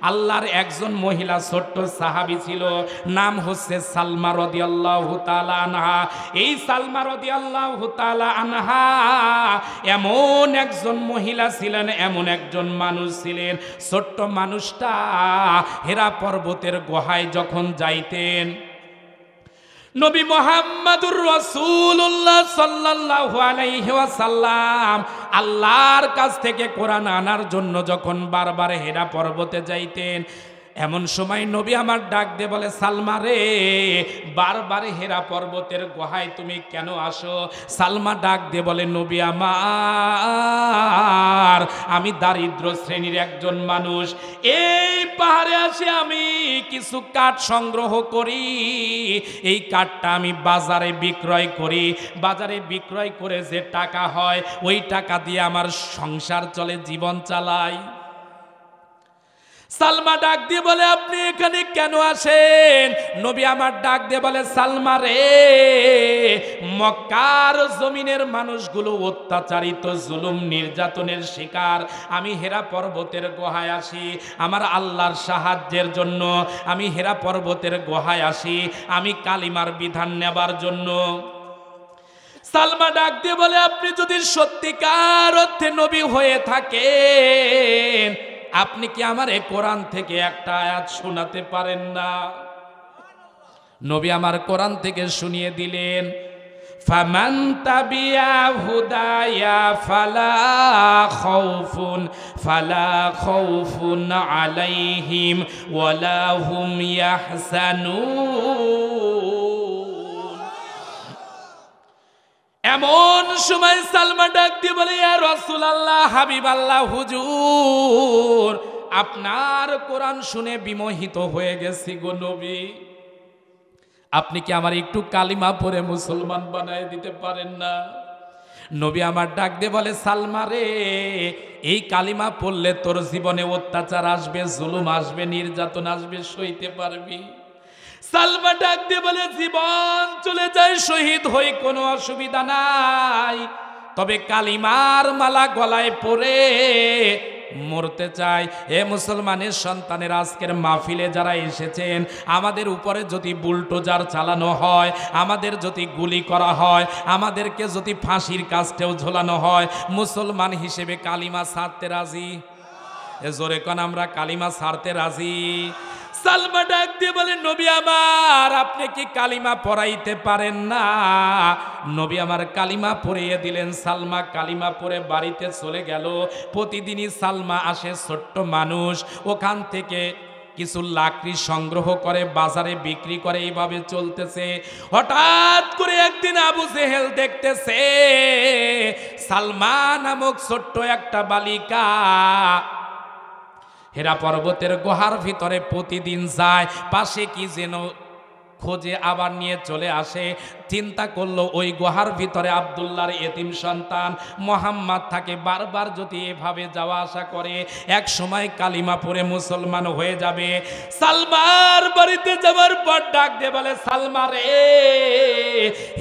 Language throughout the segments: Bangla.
আল্লাহর একজন মহিলা ছোট্ট সাহাবী ছিল, নাম হচ্ছে সালমা রাদিয়াল্লাহু তাআলা আনহা। এই সালমা রাদিয়াল্লাহু তাআলা আনহা এমন একজন মহিলা ছিলেন, এমন একজন মানুষ ছিলেন। ছোট্ট মানুষটা হেরা পর্বতের গুহায় যখন যাইতেন, নবী মুহাম্মদুর রাসূলুল্লাহ সাল্লাল্লাহু আলাইহি ওয়াসাল্লাম আল্লাহর কাছ থেকে কোরআন আনার জন্য যখন বারবার হেরা পর্বতে যাইতেন, এমন সময় নবী আমার ডাক দিয়ে বলে, সালমা রে, বারবার হেরা পর্বতের গুহায় তুমি কেন আসো? সালমা ডাক দিয়ে বলে, নবী আমার, আমি দারিদ্র শ্রেণীর একজন মানুষ, এই পাহাড়ে আসে আমি কিছু কাঠ সংগ্রহ করি, এই কাঠটা আমি বাজারে বিক্রয় করি, বাজারে বিক্রয় করে যে টাকা হয় ওই টাকা দিয়ে আমার সংসার চলে, জীবন চালাই। সালমা ডাক দিয়ে বলে, আপনি এখানে কেন আসেন? নবী আমার ডাক দিয়ে বলে, সালমা রে, মক্কার জমিনের মানুষগুলো অত্যাচারিত, জুলুম নির্যাতনের শিকার। আমি হেরা পর্বতের গুহায় আসি আমার আল্লাহর সাহায্যের জন্য, আমি হেরা পর্বতের গুহায় আসি আমি কালিমার বিধান নেবার জন্য। সালমা ডাক দিয়ে বলে, আপনি যদি সত্যিকার অর্থে নবী হয়ে থাকেন, আপনি কি আমার এই কোরআন থেকে একটা আয়াত শোনাতে পারেন না? নবী আমার কোরআন থেকে শুনিয়ে দিলেন, ফামান তাবিয়া হুদায়া ফালা খাউফুন আলাইহিম ওয়ালা হুম ইয়াহজানুন। এমন সময় সালমা ডাক দিয়ে বলে, ইয়া রাসূলুল্লাহ, হাবিবাল্লাহ, হুজুর, আপনার কোরআন শুনে বিমোহিত হয়ে গেছি গো নবী, আপনি কি আমার একটু কালিমা পড়ে মুসলমান বানায় দিতে পারেন না? নবী আমার ডাক দিয়ে বলে, সালমা রে, এই কালিমা পড়লে তোর জীবনে অত্যাচার আসবে, জুলুম আসবে, নির্যাতন আসবে, সইতে পারবি? সালমা ডাক দিয়ে বলে, জীবন চলে যায়, শহীদ হই, কোনো অসুবিধা নাই, তবে কালিমার মালা গলায় পরে মরতে চাই। এ মুসলমানের সন্তানের, আজকের মাহফিলে যারা এসেছেন, আমাদের উপরে যদি বুলডোজার চালানো হয়, আমাদের যদি গুলি করা হয়, আমাদেরকে যদি ফাঁসির কাস্টেও ঝোলানো হয়, মুসলমান হিসেবে কালিমা ছাড়তে রাজি? এ জোরে কোন আমরা কালিমা ছাড়তে রাজি? সালমা ডাক দিয়ে বলে, নবী আমার, আপনি কি কালিমা পড়াইতে পারেন না? নবী আমার কালিমা পড়িয়ে দিলেন। সালমা কালিমা পড়ে বাড়িতে চলে গেল। প্রতিদিনই সালমা আসে, ছোট্ট মানুষ, ওখান থেকে কিছু লাকড়ি সংগ্রহ করে বাজারে বিক্রি করে, এইভাবে চলতেছে। হঠাৎ করে একদিন আবু জেহেল দেখতেছে সালমা নামক ছোট্ট একটা বালিকা হেরা পর্বতের গুহার ভিতরে প্রতিদিন যায়, পাশে কি যেন খোঁজে, আবার নিয়ে চলে আসে। চিন্তা করলো, ওই গুহার ভিতরে আব্দুল্লাহর এতিম সন্তান মোহাম্মদ থাকে, বারবার যদি এভাবে যাওয়া আসা করে, এক সময় কালিমা পড়ে মুসলমান হয়ে যাবে। সালমার বাড়িতে যাবার পর ডাক দিয়ে বলে, সালমা রে,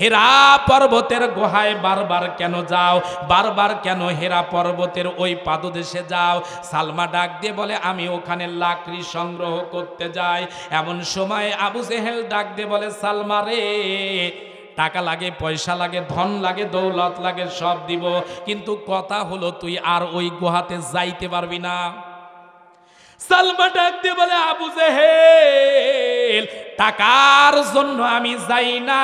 হেরা পর্বতের গুহায় বারবার কেন যাও? বারবার কেন হেরা পর্বতের ওই পাদদেশে যাও? সালমা ডাক দিয়ে বলে, আমি ওখানে লাকড়ি সংগ্রহ করতে যাই। এমন সময় আবু জেহেল ডাক দিয়ে বলে, সালমা রে, টাকা লাগে, পয়সা লাগে, ধন লাগে, দৌলত লাগে, সব দিব, কিন্তু কথা হলো তুই আর ওই গুহাতে যাইতে পারবি না। সালমা ডাক দিয়ে বলে, আবু জেহেল, টাকার জন্য আমি যাই না,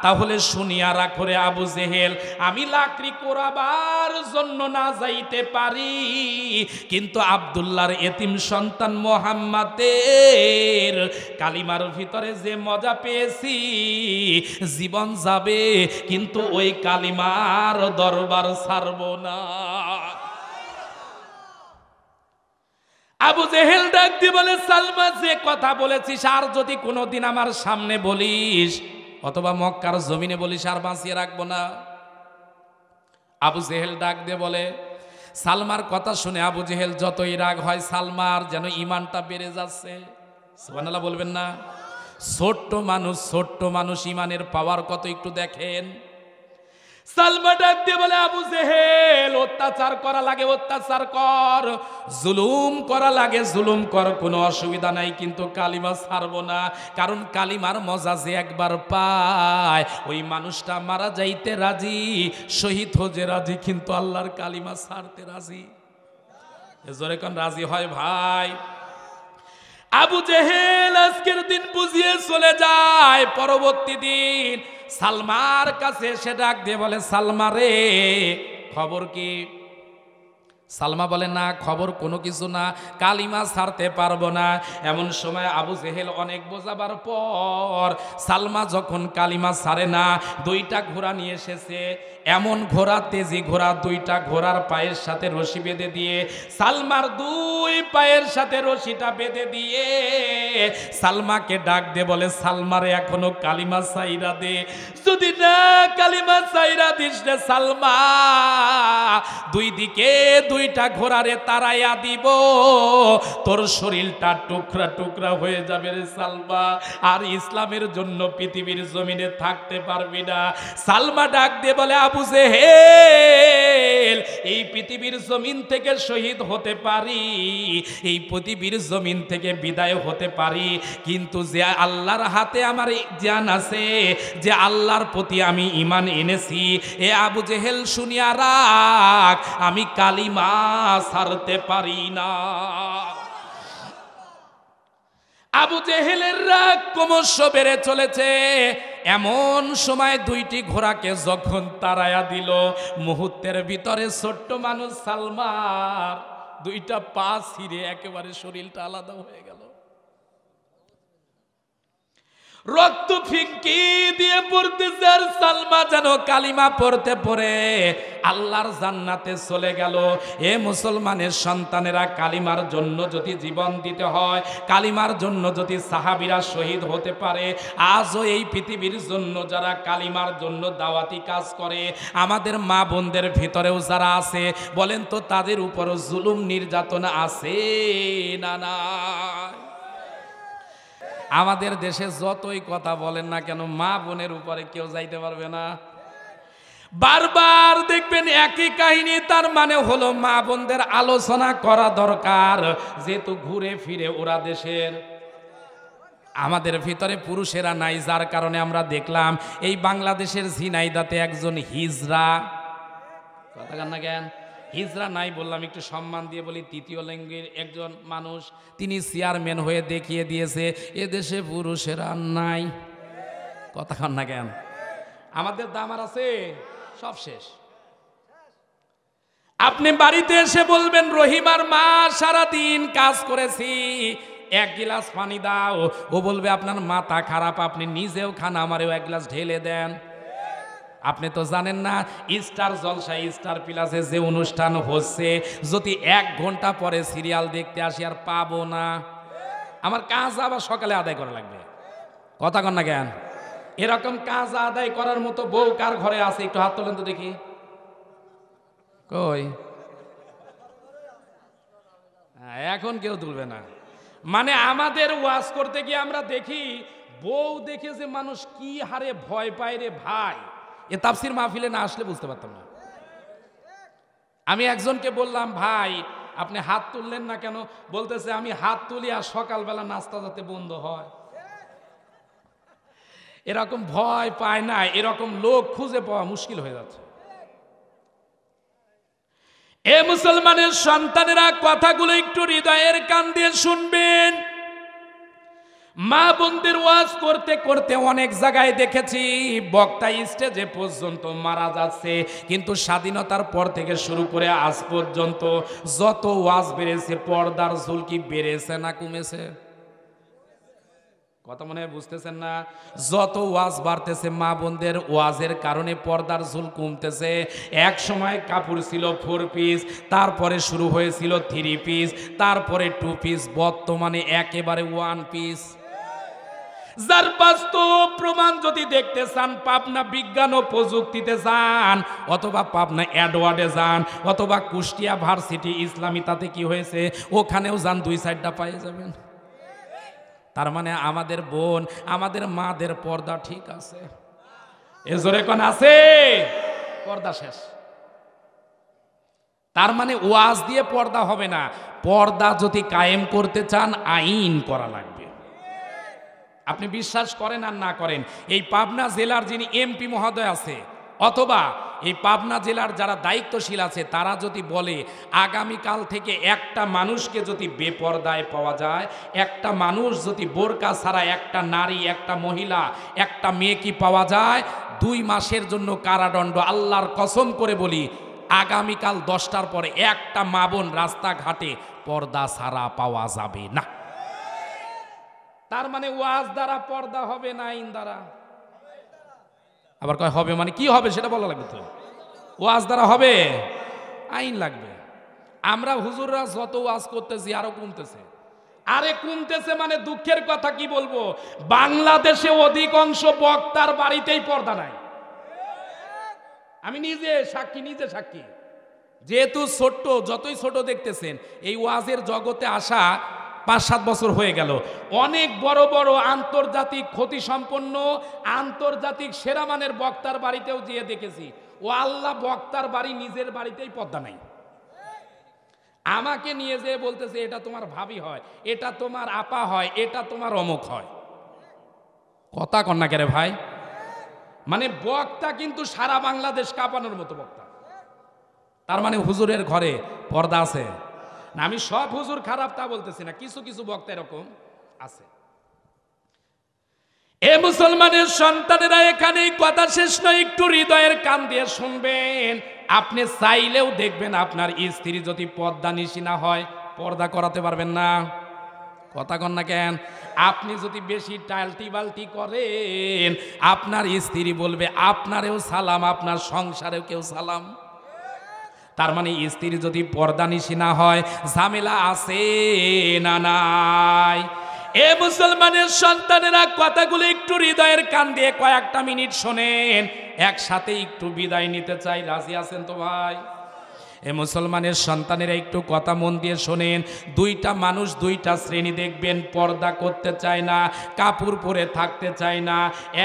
তাহলে শুনিয়া রাখো রে আবু জেহেল, আমি লাকড়ি কোরাবার জন্য না যাইতে পারি, কিন্তু আব্দুল্লাহর এতিম সন্তান মোহাম্মদের কালিমার ভিতরে যে মজা পেয়েছি, জীবন যাবে কিন্তু ওই কালিমার দরবার ছাড়ব না। আবু জেহেল ডাক দিয়ে বলে, সালমা, যে কথা বলেছিস আর যদি কোনোদিন আমার সামনে বলিস অথবা মক্কার জমিনে বলিস, আর বাঁচিয়ে রাখবো না। আবু জেহেল ডাক দিয়ে বলে, সালমার কথা শুনে আবু জেহেল যতই রাগ হয়, সালমার যেন ইমানটা বেড়ে যাচ্ছে। সুবহানাল্লাহ বলবেন না? ছোট্ট মানুষ ইমানের পাওয়ার কত একটু দেখেন। সালমা ডাক দিয়ে বলে, আবু জেহেল, অত্যাচার করা লাগে অত্যাচার কর, জুলুম করা লাগে জুলুম কর, কোনো অসুবিধা নাই, কিন্তু কালিমা ছাড়বো না। কারণ কালিমার মজা যে একবার পায় ওই মানুষটা মারা যাইতে রাজি, শহীদ হতে রাজি, কিন্তু আল্লাহর কালিমা ছাড়তে রাজি। জোরে কোন রাজি হয় ভাই? আবু জেহেল আজকের দিন বুঝিয়ে চলে যায়। পরবর্তী দিন সালমার কাছে সে ডাক দিয়ে বলে, সালমা রে, খবর কি? সালমা বলে, না খবর কোনো কিছু না, কালিমা ছাড়তে পারবো না। এমন সময় আবু জেহেল অনেক বোঝাবার পর সালমা যখন কালিমা ছাড়ে না, দুইটা ঘোড়া নিয়ে এসেছে, এমন ঘোড়া, তেজি ঘোড়া, দুইটা ঘোড়ার পায়ের সাথে রশি বেঁধে দিয়ে, সালমার দুই পায়ের সাথে রশিটা বেঁধে দিয়ে সালমাকে ডাক দে বলে, সালমারে এখনো কালিমা ছাইরা দে, যদি না কালিমা ছাইরা দিস রে সালমা, দুই দিকে দুইটা ঘোড়ারে তারাইয়া দিব, তোর শরীরটা টুকরা টুকরা হয়ে যাবে রে সালমা, আর ইসলামের জন্য পৃথিবীর জমিনে থাকতে পারবি না। সালমা ডাক দিয়ে বলে, আবু জেহেল, এই পৃথিবীর জমিন থেকে শহীদ হতে পারি, এই পৃথিবীর জমিন থেকে বিদায় হতে পারি, কিন্তু যে আল্লাহর হাতে আমার জান আছে, যে আল্লাহর প্রতি আমি ঈমান এনেছি, এ আবু জেহেল শুনিয়া রাখ, আমি কালিমা ছাড়তে পারি না। আবু জেহেলের রাগ ক্রমশ বেড়ে চলেছে। এমন সময় দুইটি ঘোড়াকে যখন তাড়াইয়া দিল, মুহূর্তের ভিতরে ছোট্ট মানুষ সালমার দুইটা পা ছিঁড়ে একেবারে শরীরটা আলাদা হয়ে গেল, রক্ত ফিঙ্কি দিয়ে পড়তেছে, আর সালমা যেন কালিমা পড়তে পড়ে আল্লাহর জান্নাতে চলে গেল। এ মুসলমানের সন্তানেরা, কালিমার জন্য যদি জীবন দিতে হয়, কালিমার জন্য যদি সাহাবীরা শহীদ হতে পারে, আজও এই পৃথিবীর জন্য যারা কালিমার জন্য দাওয়াতি কাজ করে, আমাদের মা বোনদের ভিতরেও যারা আছে, বলেন তো তাদের উপরও জুলুম নির্যাতন আছে না না? আমাদের দেশে যতই কথা বলেন না কেন, মা বোনের উপরে কেউ যাইতে পারবে না। বারবার দেখবেন একই কাহিনী, তার মানে হলো মা বোনদের আলোচনা করা দরকার, যেহেতু ঘুরে ফিরে ওরা দেশের। আমাদের ভিতরে পুরুষেরা নাই, যার কারণে আমরা দেখলাম এই বাংলাদেশের ঝিনাইদাতে একজন হিজড়া, কথা কান না কেন, হিজড়া নাই বললাম, একটু সম্মান দিয়ে বলি, তৃতীয় লিঙ্গের একজন মানুষ, তিনি চেয়ারম্যান হয়ে দেখিয়ে দিয়েছে এদেশে পুরুষেরা নাই। কথা কান না কেন? আমাদের দামার আছে, সব শেষ। আপনি বাড়িতে এসে বলবেন, রহিমার মা সারাদিন কাজ করেছি, এক গিলাস পানি দাও, ও বলবে আপনার মাথা খারাপ, আপনি নিজেও খান, আমারেও এক গ্লাস ঢেলে দেন। আপনি তো জানেন না, স্টার জলসায় স্টার প্লাসে যে অনুষ্ঠান হচ্ছে, যদি 1 ঘন্টা পরে সিরিয়াল দেখতে আসি আর পাবো না, আমার কাজ আবার সকালে আদায় করা লাগবে। কথা কন না জ্ঞান? এরকম কাজ আদায় করার মতো বউ কার ঘরে আছে? একটু হাত তোলেন তো দেখি। কই? এখন কেউ তুলবে না। মানে আমাদের ওয়াজ করতে গিয়ে আমরা দেখি, বউ দেখে যে মানুষ কি হারে ভয় পায় রে ভাই, এ তাফসির মাহফিলে না আসলে বুঝতে পারতাম না। আমি একজনকে বললাম, ভাই আপনি হাত তুললেন না কেন? বলতেছে, আমি হাত তুলি আর সকালবেলা নাস্তা যাতে বন্ধ হয়। এরকম ভয় পায় না, এরকম লোক খুঁজে পাওয়া মুশকিল হয়ে যাচ্ছে। এ মুসলমানের সন্তানেরা, কথাগুলো একটু হৃদয়ের কান দিয়ে শুনবেন। মা বোনদের ওয়াজ করতে করতে অনেক জায়গায় দেখেছি বক্তা স্টেজে পর্যন্ত মারা যাচ্ছে, কিন্তু স্বাধীনতার পর থেকে শুরু করে আজ পর্যন্ত যত ওয়াজ বেড়েছে, পর্দার ঝুল কি বেড়েছে না কমেছে? কথা মনে হয় বুঝতেছেন না? যত ওয়াজ বাড়তেছে, মা বোনদের ওয়াজের কারণে পর্দার ঝুল কমতেছে। এক সময় কাপড় ছিল 4 পিস, তারপরে শুরু হয়েছিল 3 পিস, তারপরে 2 পিস, বর্তমানে একেবারে 1 পিস। যার বাস্তব প্রমাণ যদি দেখতে চান, পাবনা বিজ্ঞান ও প্রযুক্তিতে যান, অথবা পাবনা অ্যাডওয়ার্ডে যান, অথবা কুষ্টিয়া ভার্সিটি ইসলামী, তাতে কি হয়েছে ওখানেও যান, 2 সাইডটা পেয়ে যাবেন। তার মানে আমাদের বোন, আমাদের মাদের পর্দা ঠিক আছে। এ জোরে কোন আছে? পর্দা শেষ। তার মানে ওয়াজ দিয়ে পর্দা হবে না, পর্দা যদি কায়েম করতে চান আইন করা লাগবে। আপনি বিশ্বাস করেন আর না করেন, এই পাবনা জেলার যিনি এমপি মহোদয় আছে অথবা এই পাবনা জেলার যারা দায়িত্বশীল আছে তারা যদি বলে আগামীকাল থেকে একটা মানুষকে যদি বেপরদায় পাওয়া যায়, একটা মানুষ যদি বোরকা ছাড়া, একটা নারী, একটা মহিলা, একটা মেয়েকে পাওয়া যায়, 2 মাসের জন্য কারাদণ্ড। আল্লাহর কসম করে বলি আগামীকাল 10টার পরে একটা মা বোন রাস্তাঘাটে পর্দা ছাড়া পাওয়া যাবে না। তার মানে ওয়াজ দ্বারা পর্দা হবে না, আইন দ্বারা। আবার কয় হবে মানে কি হবে সেটা বলা লাগবে তো। ওয়াজ দ্বারা হবে, আইন লাগবে। আমরা হুজুররা যত ওয়াজ করতেছি আরো কমতেছে। আরে কমতেছে মানে দুঃখের কথা কি বলবো, বাংলাদেশে অধিকাংশ বক্তার বাড়িতেই পর্দা নাই। আমি নিজে সাক্ষী। যেহেতু ছোট্ট, যতই ছোট দেখতেছেন, এই ওয়াজের জগতে আসা 5-7 বছর হয়ে গেল। অনেক বড় বড় আন্তর্জাতিক খ্যাতিসম্পন্ন, আন্তর্জাতিক সেরা মানের বক্তার বাড়িতেও গিয়ে দেখেছি, ও আল্লাহ, বক্তার বাড়ি নিজের বাড়িতেই পর্দা নাই। আমাকে নিয়ে যেয়ে বলতেছে এটা তোমার ভাবি হয়, এটা তোমার আপা হয়, এটা তোমার অমুক হয়। কথা কন্যা কেরে ভাই, মানে বক্তা কিন্তু সারা বাংলাদেশ কাঁপানোর মতো বক্তা। তার মানে হুজুরের ঘরে পর্দা আছে না। আমি সব হুজুর খারাপ তা বলতেছি না, কিছু কিছু বক্তা এরকম আছে। এ মুসলমানের সন্তানেরা, এখানে কথা শেষ নয়, একটু হৃদয়ের কান দিয়ে শুনবেন। আপনি চাইলেও দেখবেন আপনার স্ত্রী যদি পর্দা নিশি না হয়, পর্দা করাতে পারবেন না। কথা কন না কেন? আপনি যদি বেশি টালটি বালটি করেন, আপনার স্ত্রী বলবে আপনারেও সালাম, আপনার সংসারেও কেউ সালাম। তার মানে স্ত্রী যদি পর্দা নিশি না হয়, ঝামেলা আছে না নাই? এ মুসলমানের সন্তানেরা, কথাগুলো একটু হৃদয়ের কান দিয়ে কয়েকটা মিনিট শোনেন, একসাথে একটু বিদায় নিতে চাই। রাজি আছেন তো ভাই? এ মুসলমানের সন্তানেরা একটু কথা মন দিয়ে শোনেন। 2টা মানুষ, 2টা শ্রেণী দেখবেন পর্দা করতে চায় না, কাপড় পরে থাকতে চায় না।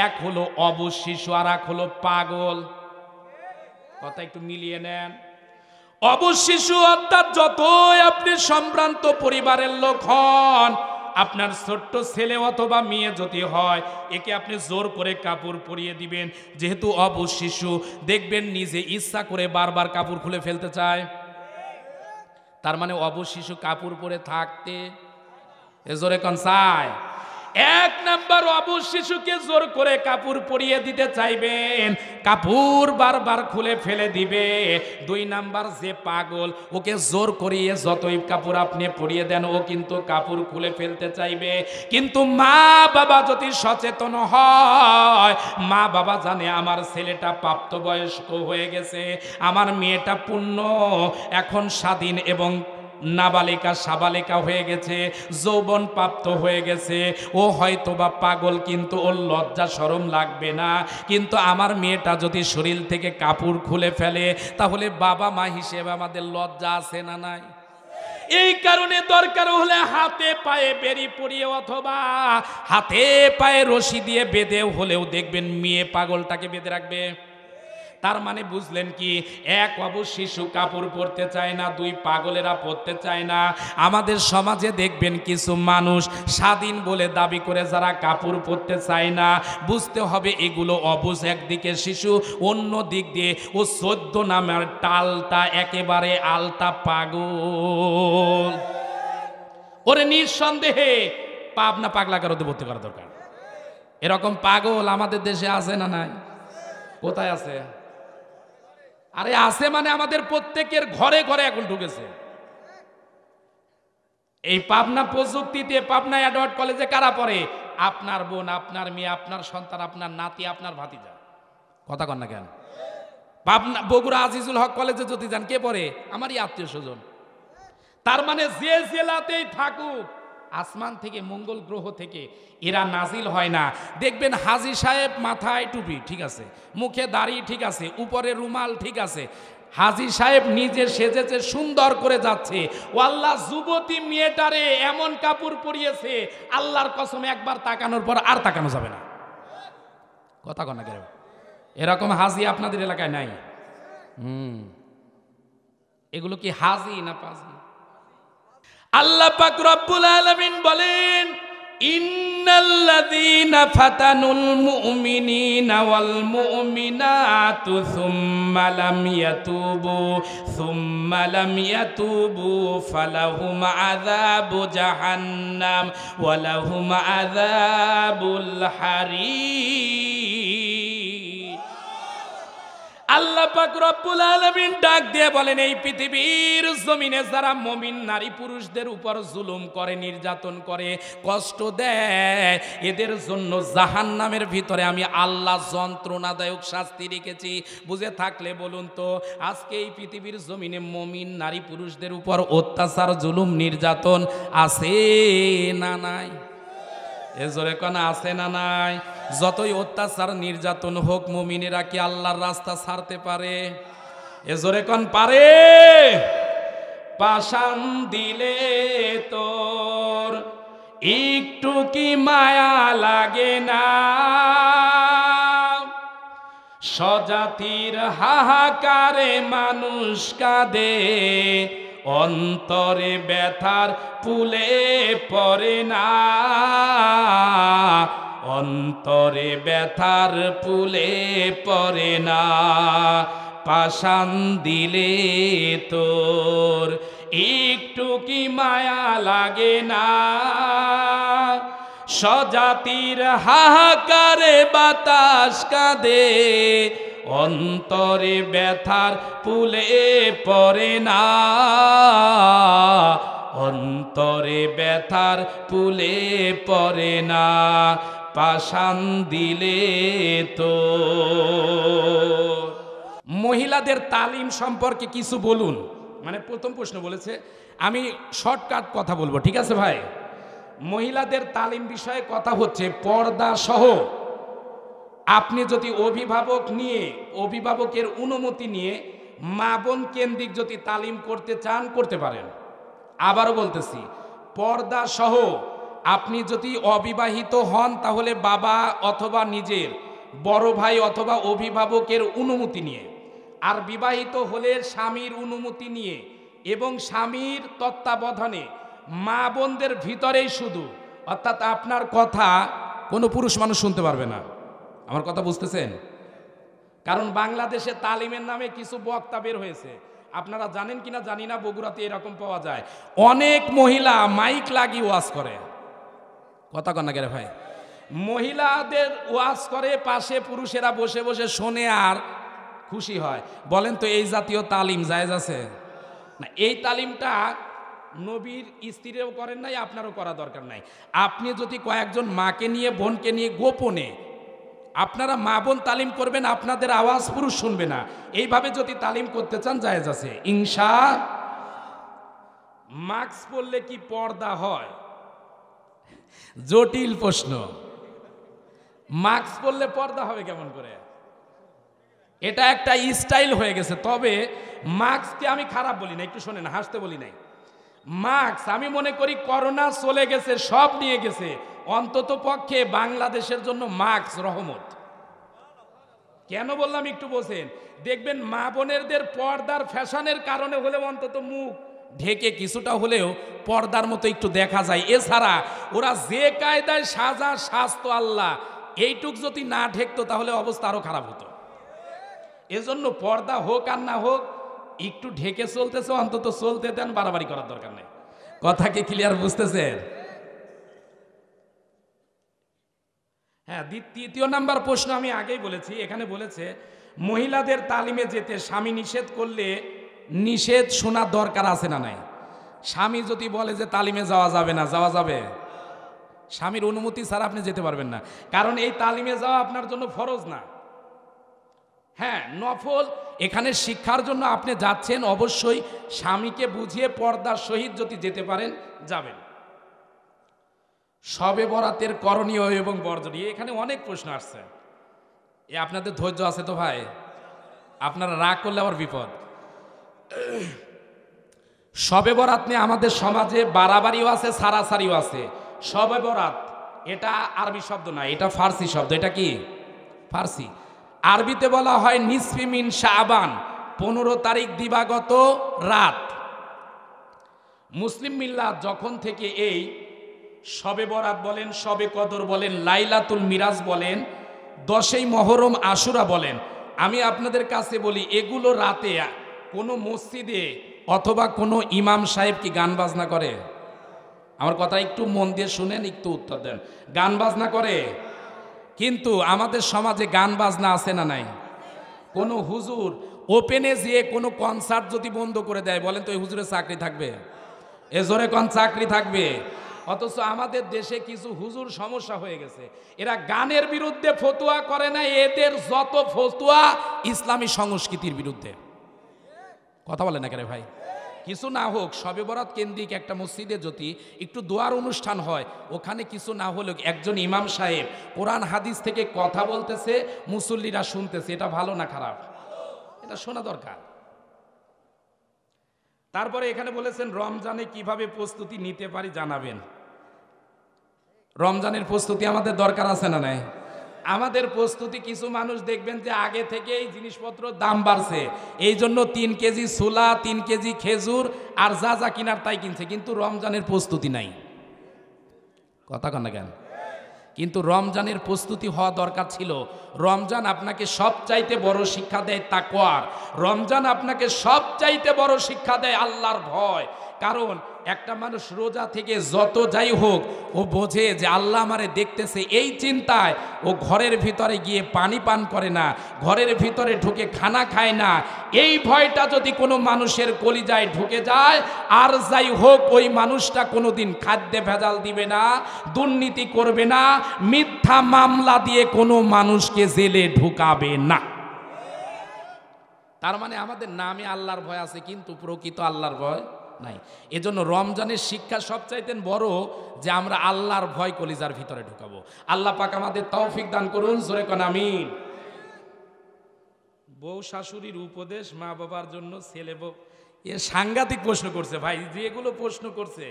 এক হলো অবুঝ শিশু, আর এক হলো পাগল। কথা একটু মিলিয়ে নেন। অবুঝ শিশু অর্থাৎ যতই আপনি সম্ভ্রান্ত পরিবারের লোক হন, আপনার ছোট্ট ছেলে অথবা মেয়ে যদি হয়, একে আপনি জোর করে কাপড় পরিয়ে দিবেন। যেহেতু অবুঝ শিশু, দেখবেন নিজে ইচ্ছা করে বারবার কাপড় খুলে ফেলতে চায়। তার মানে অবুঝ শিশু কাপড় পরে থাকতে জোরে কোন চায়? 1 নাম্বার, অবুঝ শিশুকে জোর করে কাপড় পরিয়ে দিতে চাইবেন, কাপড় বারবার খুলে ফেলে দিবে। 2 নাম্বার, যে পাগল, ওকে জোর করিয়ে যতই কাপড় আপনি পরিয়ে দেন, ও কিন্তু কাপড় খুলে ফেলতে চাইবে। কিন্তু মা বাবা যদি সচেতন হয়, মা বাবা জানে আমার ছেলেটা প্রাপ্তবয়স্ক হয়ে গেছে, আমার মেয়েটা পূর্ণ এখন স্বাধীন এবং নাবালিকা সাবালিকা হয়ে গেছে, যৌবন প্রাপ্ত হয়ে গেছে, ও হয়তোবা পাগল কিন্তু ওর লজ্জা শরম লাগবে না। কিন্তু আমার মেয়েটা যদি শরীর থেকে কাপড় খুলে ফেলে, তাহলে বাবা মা হিসেবে আমাদের লজ্জা আছে না নাই? এই কারণে দরকার হলে হাতে পায়ে বেরি পরিয়ে অথবা হাতে পায়ে রশি দিয়ে বেঁধে হলেও দেখবেন মেয়ে পাগলটাকে বেঁধে রাখবে। তার মানে বুঝলেন কি? 1 অবুঝ শিশু কাপড় পরতে চায় না, 2 পাগলেরা পরতে চায় না। আমাদের সমাজে দেখবেন কিছু মানুষ স্বাধীন বলে দাবি করে যারা কাপড় পরতে চায় না, বুঝতে হবে এগুলো অবুঝ একদিকে শিশু, অন্য দিক দিয়ে ও 14 নামের টালটা একেবারে আলতা পাগল। ওরে নিঃসন্দেহে পাবনা পাগলা কারোতে ভর্তি করা দরকার। এরকম পাগল আমাদের দেশে আছে না নাই? কোথায় আছে? আরে আছে মানে আমাদের প্রত্যেকের ঘরে ঘরে এখন ঢুকেছে। এই পাবনা প্রযুক্তিতে, পাবনা অ্যাডওয়ার্ড কলেজে কারা পড়ে? আপনার বোন, আপনার মেয়ে, আপনার সন্তান, আপনার নাতি, আপনার ভাতিজা। কথা কন না কেন? পাবনা বগুড়া আজিজুল হক কলেজে যদি যান, কে পড়ে? আমারই আত্মীয় স্বজন। তার মানে যে জেলাতেই থাকুক, আসমান থেকে, মঙ্গল গ্রহ থেকে এরা নাজিল হয় না। দেখবেন হাজী সাহেব মাথায় টুপি ঠিক আছে, মুখে দাড়ি ঠিক আছে, উপরে রুমাল ঠিক আছে, হাজী সাহেব নিজে সেজেছে, সুন্দর করে যাচ্ছে। ও আল্লাহ, যুবতী মেয়েটারে এমন কাপড় পরিয়েছে, আল্লাহর কসম একবার তাকানোর পর আর তাকানো যাবে না। কথা কন না কেন? এরকম হাজী আপনাদের এলাকায় নাই? এগুলো কি হাজি না পাজি? আল্লাহ পাক রব্বুল আলামিন বলেন, ইন্নাল্লাযীনা ফাতানুল মুমিনিনা ওয়াল মুমিনাতু সুম্মা লাম ইয়াতুবু ফালাহুম আযাবু জাহান্নাম ওয়া লাহুম আযাবুল হারিক। আল্লাহ পাক রব্বুল আলামিন ডাক দিয়ে বলেন, এই পৃথিবীর জমিনে যারা মুমিন নারী পুরুষদের উপর জুলুম করে, নির্যাতন করে, কষ্ট দেয়, এদের জন্য জাহান্নামের ভিতরে আমি আল্লাহ যন্ত্রণাদায়ক শাস্তি রেখেছি। বুঝে থাকলে বলুন তো, আজকে এই পৃথিবীর জমিনে মুমিন নারী পুরুষদের উপর অত্যাচার, জুলুম, নির্যাতন আছে না নাই? এজোরে কোন আছে না নাই? যতই অত্যাচার নির্যাতন হোক, মুমিনেরা কি আল্লাহর রাস্তা ছাড়তে পারে? এজোরে কোন পারে? পাশান দিলে তোর একটু কি মায়া লাগে না? স্বজাতির হাহাকারে মানুষ কাঁদে, অন্তরে ব্যথার পুলে পড়ে না, অন্তরে ব্যথার পুলে পড়ে না। পাশান দিলে তোর একটু কি মায়া লাগে না? স্বজাতির হাহাকারে বাতাস কাঁদে, অন্তরে ব্যথার পুলে পড়ে না, অন্তরে ব্যথার পুলে পড়ে না। পাশান দিলে তো। মহিলাদের তালিম সম্পর্কে কিছু বলুন। মানে প্রথম প্রশ্ন বলেছে, আমি শর্টকাট কথা বলবো, ঠিক আছে ভাই? মহিলাদের তালিম বিষয়ে কথা হচ্ছে, পর্দা সহ আপনি যদি অভিভাবকের অনুমতি নিয়ে মা বোন কেন্দ্রিক যদি তালিম করতে চান, করতে পারেন। আবারও বলতেছি, পর্দা সহ আপনি যদি অবিবাহিত হন, তাহলে বাবা অথবা নিজের বড় ভাই অথবা অভিভাবকের অনুমতি নিয়ে, আর বিবাহিত হলে স্বামীর অনুমতি নিয়ে এবং স্বামীর তত্ত্বাবধানে মা বোনদের ভিতরেই শুধু, অর্থাৎ আপনার কথা কোনো পুরুষ মানুষ শুনতে পারবে না। আমার কথা বুঝতেছেন? কারণ বাংলাদেশে তালিমের নামে কিছু বক্তা বের হয়েছে, আপনারা জানেন কিনা জানি না, বগুড়াতে এরকম পাওয়া যায়। অনেক মহিলা মাইক লাগিয়ে ওয়াজ করে, কথা কন না গেলে ভাই, মহিলাদের ওয়াজ করে, পাশে পুরুষেরা বসে বসে শোনে আর খুশি হয়। বলেন তো, এই জাতীয় তালিম জায়েজ আছে না? এই তালিমটা নবীর স্ত্রীও করেন নাই, আপনারও করা দরকার নাই। আপনি যদি কয়েকজন মাকে নিয়ে, বোনকে নিয়ে গোপনে আপনারা মা বোন তালিম করবেন, আপনাদের আওয়াজ পুরুষ শুনবে না, এইভাবে যদি তালিম করতে চান জায়েজ আছে ইনশা। মাস্ক পরলে কি পর্দা হয়? জটিল প্রশ্ন। মাস্ক পরলে পর্দা হবে কেমন করে? এটা একটা স্টাইল হয়ে গেছে। তবে মাস্ককে আমি খারাপ বলি না, একটু শোনেন, হাসতে বলি নাই। মাস্ক আমি মনে করি করোনা চলে গেছে, সব নিয়ে গেছে, অন্তত পক্ষে বাংলাদেশের জন্য মাস্ক রহমত। কেন বললাম একটু বোঝেন। দেখবেন মা বোনেরদের পর্দার ফ্যাশনের কারণে হলেও অন্তত মুখ ঢেকে কিছুটা হলেও পর্দার মতো একটু দেখা যায়। এছাড়া ওরা যে কায়দায় সাজতো আল্লাহ, এইটুক যদি না ঢেকতো তাহলে অবস্থা আরো খারাপ হতো। এজন্য পর্দা হোক আর না হোক, একটু ঢেকে চলতেছে, অন্তত চলতে দেন, বাড়াবাড়ি করার দরকার নেই। কথা কি ক্লিয়ার বুঝতেছেন? হ্যাঁ, তৃতীয় নাম্বার প্রশ্ন আমি আগেই বলেছি। এখানে বলেছে মহিলাদের তালিমে যেতে স্বামী নিষেধ করলে নিষেধ শোনার দরকার আছে না নাই? স্বামী যদি বলে যে তালিমে যাওয়া যাবে না, যাওয়া যাবে? স্বামীর অনুমতি ছাড়া আপনি যেতে পারবেন না, কারণ এই তালিমে যাওয়া আপনার জন্য ফরজ না, হ্যাঁ নফল। এখানে শিক্ষার জন্য আপনি যাচ্ছেন, অবশ্যই স্বামীকে বুঝিয়ে পর্দার সহিত যদি যেতে পারেন যাবেন। শবে বরাতের করণীয় এবং বর্জনীয়, এখানে অনেক প্রশ্ন আসছে। এ আপনাদের ধৈর্য আছে তো ভাই? আপনারা রাগ করলে আবার বিপদ। শবে বরাত নিয়ে আমাদের সমাজে বাড়াবাড়িও আছে, সারাসারিও আছে। শবে বরাত এটা আরবি শব্দ না, এটা ফার্সি শব্দ। এটা কি? ফার্সি। আরবিতে বলা হয় নিসফি মিন শাবান, 15 তারিখ দিবাগত রাত মুসলিম মিল্লাত যখন থেকে এই শবে বরাত বলেন, শবে কদর বলেন, লাইলাতুল মিরাজ বলেন, 10ই মহরম আশুরা বলেন, আমি আপনাদের কাছে বলি এগুলো রাতে কোনো মসজিদে অথবা কোনো ইমাম সাহেব কি গান বাজনা করে? আমার কথা একটু মন দিয়ে শুনেন, একটু উত্তর দেন। গান বাজনা করে? কিন্তু আমাদের সমাজে গান বাজনা আছে না নাই? কোনো হুজুর ওপেনে যেয়ে কোনো কনসার্ট যদি বন্ধ করে দেয়, বলেন তো এই হুজুরের চাকরি থাকবে? এ জোরে কোন চাকরি থাকবে? অথচ আমাদের দেশে কিছু হুজুর সমস্যা হয়ে গেছে, এরা গানের বিরুদ্ধে ফতোয়া করে না, এদের যত ফতোয়া ইসলামী সংস্কৃতির বিরুদ্ধে। কথা বলে না কেন ভাই? কিছু না হোক, শবে বরাত কেন্দ্রিক একটা মসজিদে যদি একটু দোয়ার অনুষ্ঠান হয়, ওখানে কিছু না হলেও একজন ইমাম সাহেব কোরআন হাদিস থেকে কথা বলতেছে, মুসল্লিরা শুনতেছে, এটা ভালো না খারাপ? এটা শোনা দরকার। তারপরে এখানে বলেছেন রমজানে কিভাবে প্রস্তুতি নিতে পারি জানাবেন। রমজানের প্রস্তুতি আমাদের দরকার আছে না নাই? আমাদের প্রস্তুতি, কিছু মানুষ দেখবেন যে আগে থেকেই জিনিসপত্র দাম বাড়ছে, এই জন্য 3 কেজি ছোলা, 3 কেজি খেজুর আর যা যা কিনার তাই কিনছে, কিন্তু রমজানের প্রস্তুতি নাই। কথা কন না কেন? কিন্তু রমজানের প্রস্তুতি হওয়া দরকার ছিল। রমজান আপনাকে সবচাইতে বড় শিক্ষা দেয় তাকওয়ার। রমজান আপনাকে সবচাইতে বড় শিক্ষা দেয় আল্লাহর ভয়। কারণ একটা মানুষ রোজা থেকে যত যাই হোক, ও বোঝে যে আল্লাহ আমারে দেখতেছে, এই চিন্তায় ও ঘরের ভিতরে গিয়ে পানি পান করে না, ঘরের ভিতরে ঢুকে খানা খায় না। এই ভয়টা যদি কোনো মানুষের কলিজায় ঢুকে যায়, আর যাই হোক ওই মানুষটা কোনোদিন খাদ্যে ভেজাল দিবে না, দুর্নীতি করবে না, মিথ্যা মামলা দিয়ে কোনো মানুষকে জেলে ঢুকাবে না। তার মানে আমাদের নামে আল্লাহর ভয় আছে, কিন্তু প্রকৃত আল্লাহর ভয় নাই। এজন্য রমজানের শিক্ষা সবচাইতে বড় যে আমরা আল্লাহর ভয় কলিজার ভিতরে ঢুকাবো। আল্লাহ পাক আমাদের তৌফিক দান করুন, জোরে কোন আমিন। বউ শাশুড়ির উপদেশ মা বাবার জন্য ছেলে বউ, এ সাংঘাতিক প্রশ্ন করছে ভাই, যেগুলো প্রশ্ন করছে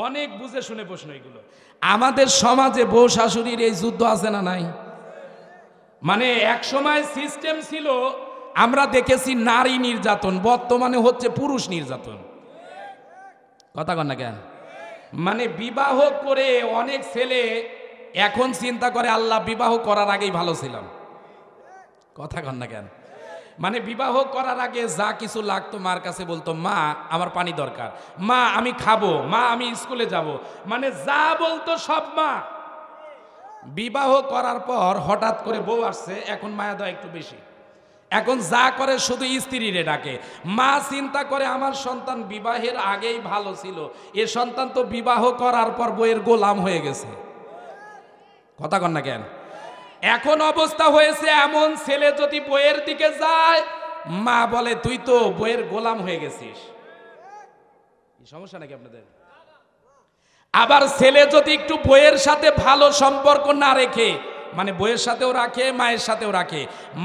অনেক বুঝে শুনে প্রশ্ন এগুলো। আমাদের সমাজে বউ শাশুড়ির এই যুদ্ধ আছে না নাই? মানে এক সময় সিস্টেম ছিল, আমরা দেখেছি নারী নির্যাতন, বর্তমানে হচ্ছে পুরুষ নির্যাতন। কথা কন না কেন? মানে বিবাহ করে অনেক ছেলে এখন চিন্তা করে আল্লাহ বিবাহ করার আগেই ভালো ছিলাম। কথা কন না কেন? মানে বিবাহ করার আগে যা কিছু লাগতো মার কাছে বলতো, মা আমার পানি দরকার, মা আমি খাবো, মা আমি স্কুলে যাব, মানে যা বলতো সব মা। বিবাহ করার পর হঠাৎ করে বউ আসছে, এখন মায়া দয়া একটু বেশি, এখন যা করে শুধু স্ত্রীরে ডাকে। মা চিন্তা করে আমার সন্তান বিবাহের আগেই ভালো ছিল, এ সন্তান তো বিবাহ করার পর বইয়ের গোলাম হয়ে গেছে। কথা কন না কেন? এখন অবস্থা হয়েছে এমন, ছেলে যদি বইয়ের দিকে যায়, মা বলে তুই তো বইয়ের গোলাম হয়ে গেছিস। সমস্যা নাকি আপনাদের? আবার ছেলে যদি একটু বইয়ের সাথে ভালো সম্পর্ক না রেখে, মানে বইয়ের সাথেও রাখে, মায়ের সাথেও রাখে,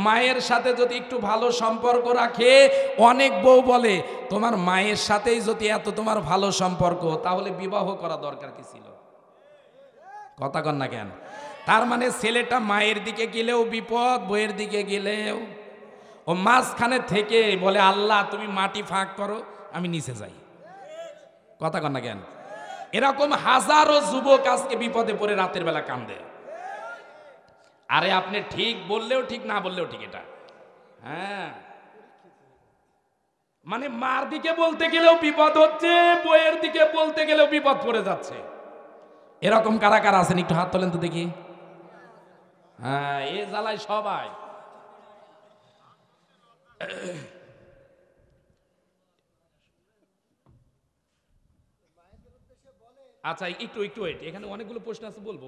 মায়ের সাথে যদি একটু ভালো সম্পর্ক রাখে, অনেক বউ বলে তোমার মায়ের সাথেই যদি এত তোমার ভালো সম্পর্ক, তাহলে বিবাহ করা দরকার কি ছিল? কথা কন না কেন? তার মানে ছেলেটা মায়ের দিকে গেলেও বিপদ, বইয়ের দিকে গেলেও। ও মাঝখানে থেকে বলে আল্লাহ তুমি মাটি ফাঁক করো, আমি নিচে যাই। কথা কন না কেন? এরকম হাজারো যুবক আজকে বিপদে পড়ে রাতের বেলা কান্দে। আরে আপনি ঠিক বললেও ঠিক, না বললেও ঠিক এটা। হ্যাঁ, মানে মার দিকে বলতে গেলেও বিপদ হচ্ছে, বইয়ের দিকে বলতে গেলেও বিপদ পড়ে যাচ্ছে। এরকম কারা কারা আছেন একটু হাত তোলেন তো দেখি। হ্যাঁ, এ জ্বালায় সবাই। আচ্ছা একটু একটু ওয়েট, এখানে অনেকগুলো প্রশ্ন আছে, বলবো।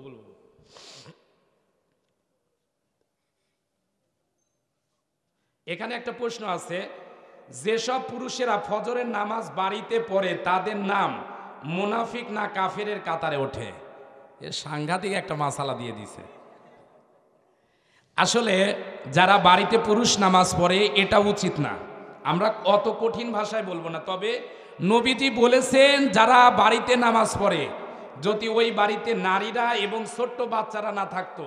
এখানে একটা প্রশ্ন আছে, যেসব পুরুষেরা ফজরের নামাজ বাড়িতে পড়ে তাদের নাম মুনাফিক না কাফেরের কাতারে ওঠে? এ সাংঘাতিক একটা মাসালা দিয়ে দিছে। আসলে যারা বাড়িতে পুরুষ নামাজ পড়ে এটা উচিত না, আমরা অত কঠিন ভাষায় বলবো না। তবে নবীজি বলেছেন যারা বাড়িতে নামাজ পড়ে, যদি ওই বাড়িতে নারীরা এবং ছোট্ট বাচ্চারা না থাকতো,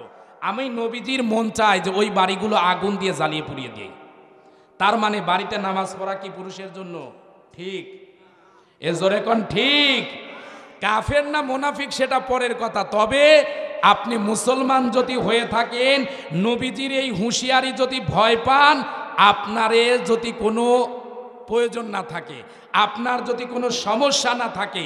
আমি নবীজির মন চায় যে ওই বাড়িগুলো আগুন দিয়ে জ্বালিয়ে পুড়িয়ে দিই। তার মানে বাড়িতে নামাজ পড়া কি পুরুষের জন্য ঠিক? এ জোরে কোন ঠিক? কাফের না মুনাফিক সেটা পরের কথা। তবে আপনি মুসলমান যদি হয়ে থাকেন, নবীজির এই হুঁশিয়ারি যদি ভয় পান, আপনারে যদি কোনো প্রয়োজন না থাকে, আপনার যদি কোনো সমস্যা না থাকে,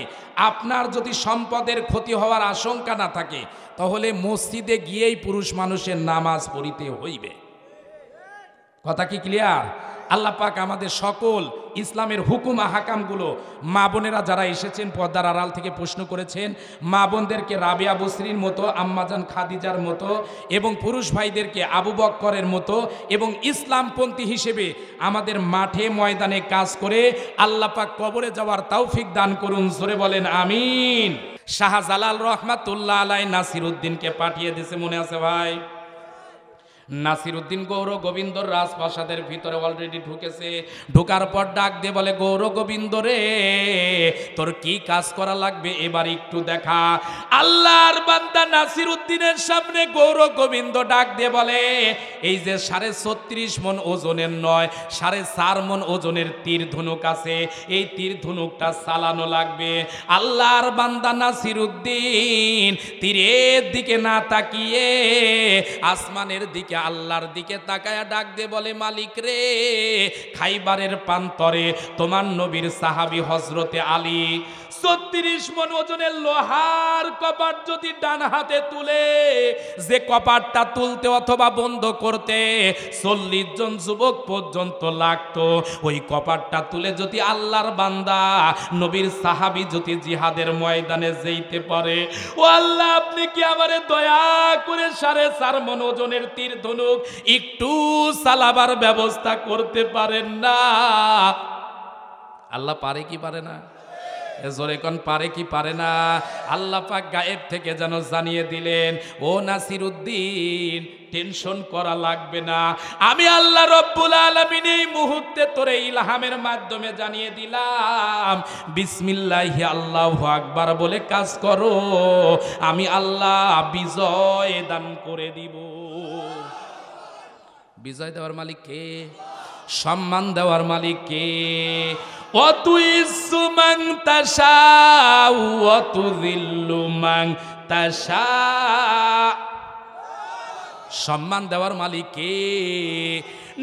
আপনার যদি সম্পদের ক্ষতি হওয়ার আশঙ্কা না থাকে, তাহলে মসজিদে গিয়েই পুরুষ মানুষের নামাজ পড়িতে হইবে। কথা কি ক্লিয়ার? আল্লাহ পাক আমাদের সকল ইসলামের হুকুম হাকামগুলো, মা বোনেরা যারা এসেছেন পর্দার আড়াল থেকে প্রশ্ন করেছেন, মা বোনদেরকে রাবিয়া বসরির মতো, আম্মাজান খাদিজার মতো, এবং পুরুষ ভাইদেরকে আবু বক্করের মতো, এবং ইসলামপন্থী হিসেবে আমাদের মাঠে ময়দানে কাজ করে আল্লাহ পাক কবরে যাওয়ার তৌফিক দান করুন। জোরে বলেন আমিন। শাহজালাল রহমাতুল্লাহ আলাই নাসিরউদ্দিনকে পাঠিয়ে দিয়েছে, মনে আছে ভাই? নাসিরউদ্দিন গৌর গোবিন্দর রাজপ্রাসাদের ভিতরে অলরেডি ঢুকেছে। ঢোকার পর ডাক দিয়ে বলে, গৌর গোবিন্দ রে, তোর কি কাজ করা লাগবে এবার একটু দেখা। আল্লাহর বান্দা নাসিরউদ্দিনের সামনে গৌর গোবিন্দ ডাক দিয়ে বলে, এই যে 36.5 মণ ওজনের নয়, 4.5 মণ ওজনের তীর ধনুক আছে, এই তীর ধনুকটা চালানো লাগবে। আল্লাহর বান্দা নাসিরউদ্দিন তীরের দিকে না তাকিয়ে আসমানের দিকে, আল্লাহর দিকে তাকায়া ডাক দিয়ে বলে, মালিক রে, খাইবারের প্রান্তরে তোমার নবীর সাহাবী হযরতে আলী 36 মণ ওজনের লোহার কপাট যদি ডান হাতে তুলে, যে কপাটটা তুলতে অথবা বন্ধ করতে 40 জন যুবক পর্যন্ত লাগতো, ওই কপাটটা তুলে যদি আল্লাহর বান্দা নবীর সাহাবী যদি জিহাদের ময়দানে যেতে পারে, ও আল্লাহ, আপনি কি আমারে দয়া করে 4.5 মণ ওজনের তীর ধনুক একটু চালাবার ব্যবস্থা করতে পারেন না? আল্লাহ পারে কি পারে না? জোরে কোন পারে কি পারে না? আল্লাহ পাক গায়েব থেকে যেন জানিয়ে দিলেন, ও নাসিরউদ্দিন, টেনশন করা লাগবে না, আমি আল্লাহ রব্বুল আলামিন এই মুহূর্তে তোরে ইলহামের মাধ্যমে জানিয়ে দিলাম, বিসমিল্লাহি আল্লাহু আকবার বলে কাজ করো, আমি আল্লাহ বিজয় দান করে দিব। বিজয় দেওয়ার মালিক কে? সম্মান দেওয়ার মালিক কে? ওয়াতুইজ্জু মান তাশাউ ওয়া তুযিল্লু মান তাশা। সম্মান দেওয়ার মালিক কে?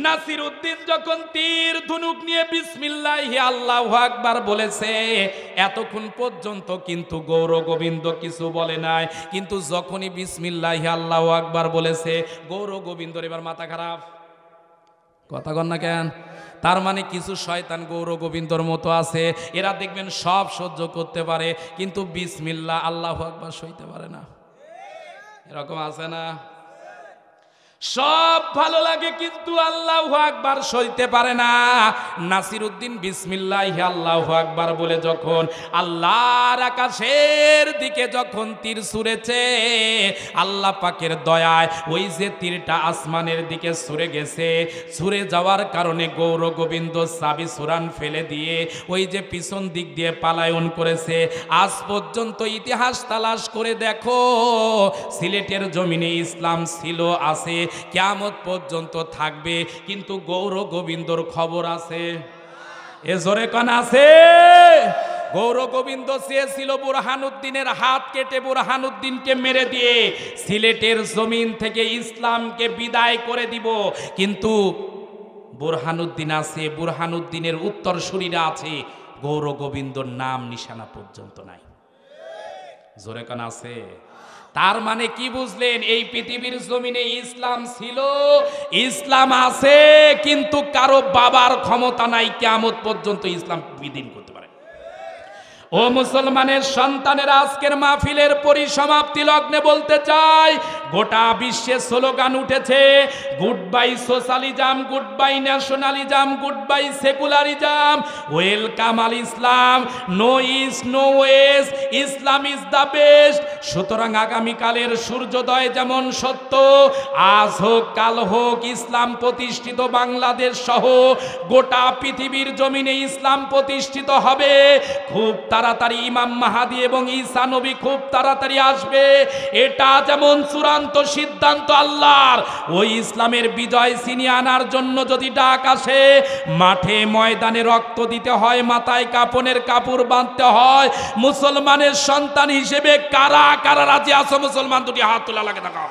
নাসিরউদ্দিন যখন তীর ধনুক নিয়ে বিসমিল্লাহি আল্লাহু আকবার বলেছে, এতক্ষণ পর্যন্ত কিন্তু গৌর গোবিন্দ কিছু বলে নাই, কিন্তু যখনই বিসমিল্লাহি আল্লাহু আকবার বলেছে, গৌর গোবিন্দর এবার মাথা খারাপ। কথা কন না কেন? তার মানে কিছু শয়তান গৌর গোবিন্দর মতো আছে, এরা দেখবেন সব সহ্য করতে পারে, কিন্তু বিসমিল্লাহ আল্লাহু আকবার সইতে পারে না। এরকম আছে না? সব ভালো লাগে কিন্তু আল্লাহু আকবার সইতে পারে না। নাসিরউদ্দিন বিসমিল্লাহি আল্লাহু আকবার বলে যখন আল্লাহর আকাশের দিকে যখন তীর ছুঁড়েছে, আল্লাহ পাকের দয়ায় ওই যে তীরটা আসমানের দিকে ছুঁড়ে গেছে, ছুঁড়ে যাওয়ার কারণে গৌর গোবিন্দ চাবি সুরান ফেলে দিয়ে ওই যে পিছন দিক দিয়ে পালায়ন করেছে। আজ পর্যন্ত ইতিহাস তালাশ করে দেখো, সিলেটের জমিনে ইসলাম ছিল, আছে, কিয়ামত পর্যন্ত থাকবে, কিন্তু গৌর গোবিন্দর খবর আছে? এ জোরে কোন আছে? গৌর গোবিন্দ চেয়েছিল বুরহানুদ্দিনের হাত কেটে বুরহানুদ্দিনকে মেরে দিয়ে সিলেটের জমিন থেকে ইসলামকে বিদায় করে দিব, কিন্তু বুরহানুদ্দিন আছে, বুরহানুদ্দিনের উত্তরসূরিরা আছে, গৌর গোবিন্দর নাম নিশানা পর্যন্ত নাই। জোরে কোন আছে? তার মানে কি বুঝলেন? এই পৃথিবীর জমিনে ইসলাম ছিল, ইসলাম আছে, কিন্তু কারো বাবার ক্ষমতা নাই কিয়ামত পর্যন্ত ইসলাম বিলীন করতে পারে। ও মুসলমানের সন্তানেরা, আজকের মাহফিলের পরিসমাপ্তি লগ্নে বলতে চাই, গোটা বিশ্বে স্লোগান উঠেছে, good bye socialism, good bye nationalism, good bye secularism, welcome আল Islam, no east no west, Islam is the best. সুতরাং আগামীকালের সূর্যোদয় যেমন সত্য, আজ হোক কাল হোক ইসলাম প্রতিষ্ঠিত বাংলাদেশ সহ গোটা পৃথিবীর জমিনে ইসলাম প্রতিষ্ঠিত হবে। খুব তাড়াতাড়ি ইমাম মাহাদি এবং ঈসা নবী খুব তাড়াতাড়ি আসবে, এটা যেমন চূড়ান্ত চূড়ান্ত সিদ্ধান্ত আল্লাহর। ওই ইসলামের বিজয় ছিনিয়ে আনার জন্য যদি ডাক আসে, মাঠে ময়দানে রক্ত দিতে হয়, মাথায় কাপনের কাপড় বাঁধতে হয়, মুসলমানের সন্তান হিসেবে কারা কারা রাজি আছো? মুসলমান দুটি হাত তোলা লাগে দেখাও।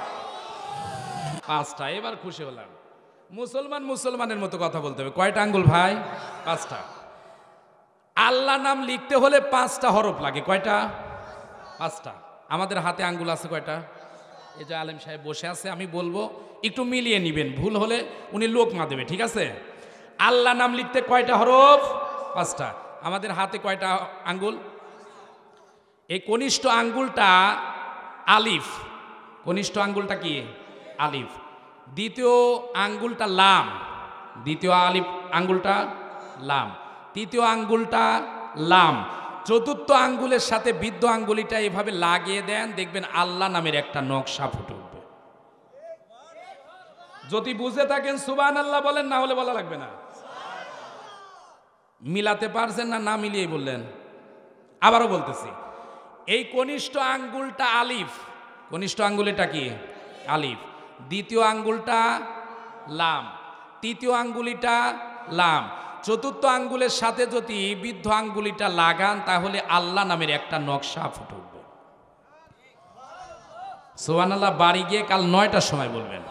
পাঁচটা। এবার খুশি হলাম। মুসলমান মুসলমানের মতো কথা বলতে হবে। কয়টা আঙ্গুল ভাই? পাঁচটা। আল্লাহ নাম লিখতে হলে পাঁচটা হরফ লাগে। কয়টা? পাঁচটা। আমাদের হাতে আঙ্গুল আছে কয়টা? এই যে আলেম সাহেব বসে আছে, আমি বলবো একটু মিলিয়ে নিবেন, ভুল হলে উনি লোকমা দেবে, ঠিক আছে? আল্লাহ নাম লিখতে কয়টা হরফ? পাঁচটা। আমাদের হাতে কয়টা আঙ্গুল? এই কনিষ্ঠ আঙ্গুলটা আলিফ। কনিষ্ঠ আঙ্গুলটা কি? আলিফ। দ্বিতীয় আঙ্গুলটা লাম। দ্বিতীয় আলিফ আঙ্গুলটা লাম। তৃতীয় আঙ্গুলটা লাম। চতুর্থ আঙ্গুলের সাথে বৃদ্ধ আঙ্গুলিটা এভাবে লাগিয়ে দেন, দেখবেন আল্লাহ নামের একটা নকশা ফুটে উঠবে। যদি বুঝে থাকেন সুবহানাল্লাহ বলেন, না হলে বলা লাগবে না। মিলাতে পারছেন না? না মিলিয়েই বললেন। আবারও বলতেছি, এই কনিষ্ঠ আঙ্গুলটা আলিফ। কনিষ্ঠ আঙ্গুলিটা কি? আলিফ। দ্বিতীয় আঙ্গুলটা লাম। তৃতীয় আঙ্গুলিটা লাম। চতুর্থ আঙ্গুলের সাথে যদি বৃদ্ধ আঙ্গুলিটা লাগান, তাহলে আল্লাহ নামের একটা নকশা ফুটে উঠবে। সুবহানাল্লাহ বাড়ি গিয়ে কাল 9টার সময় বলবেন।